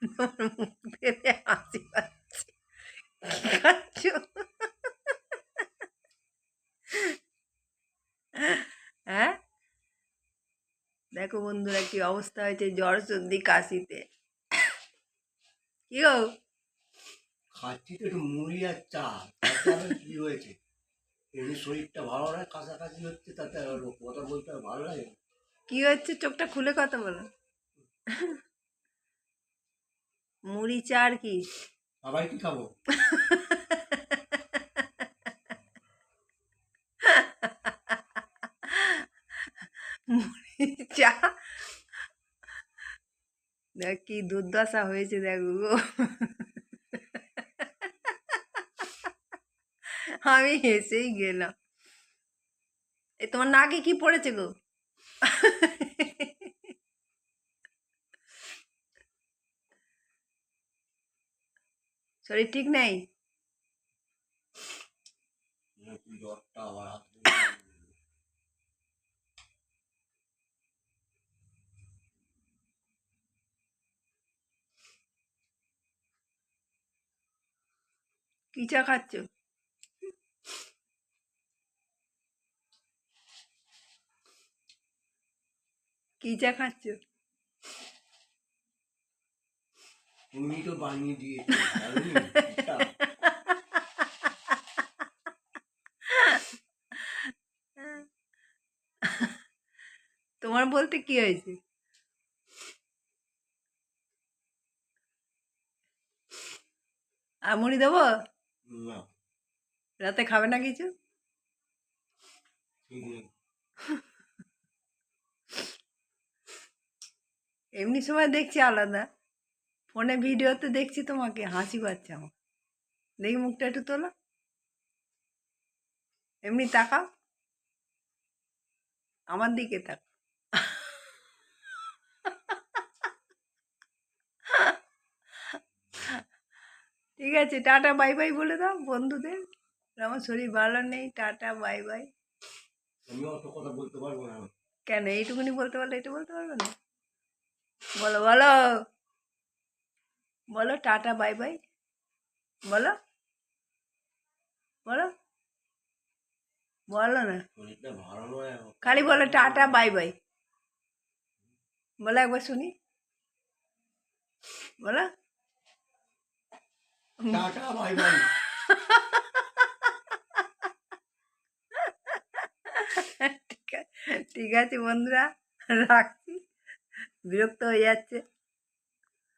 তোমার মুখ দেখে হাসি পাচ্ছে। কি খাচ্ছ? হ্যাঁ, দেখো বন্ধুরা কি অবস্থা হয়েছে জ্বর সর্দি কাশিতে। কি গো? খাচ্ছি তো একটু মুড়ি আর চা, তাতে আবার কি হয়েছে? এমনি শরীরটা ভালো নয়, কাছাকাছি হচ্ছে, তাতে আবার কথা বলতে আর ভালো লাগে না। কি হচ্ছে? চোখটা খুলে কথা বলো। মুড়ি চা আর কি? আবার কি খাবো? মুড়ি চা। দেখ কি দুর্দশা হয়েছে দেখো গো। আমি হেসেই গেলাম। এ তোমার নাকে কি পড়েছে গো? শরীর ঠিক নেই? জ্বরটা আবার আসবে। কি চা খাচ্ছ? কি চা খাচ্ছ? তুমি তো বানিয়ে দিয়েছো জানি এটা। তোমার বলতে কি হয়েছে? আর মুড়ি দেবো? না, রাতে খাবে না কিছু? ঠিক নেই। এমনি সময় দেখছি আলাদা, ফোনে ভিডিওতে দেখছি তোমাকে হাসি পাচ্ছে আমার। দেখি মুখটা একটু তোলো, এমনি তাকাও, আমার দিকে তাক। ঠিক আছে, টাটা বাই বাই বলে দাও বন্ধুদের। আমার শরীর ভালো নেই, টাটা বাই বাই। আমি অত কথা বলতে পারবো না। কেন এইটুকুনি বলতে পারলে এটা বলতে পারবে না? বলো বলো, বলো টাটা বাই বাই, বলো বলো, বলো না, শরীরটা ভালো নয় এখন। খালি বলো টাটা বাই বাই, বলো একবার শুনি, বলো। Tata bye bye. ঠিক আছে, ঠিক আছে বন্ধুরা, রাখছি, বিরক্ত হয়ে যাচ্ছে।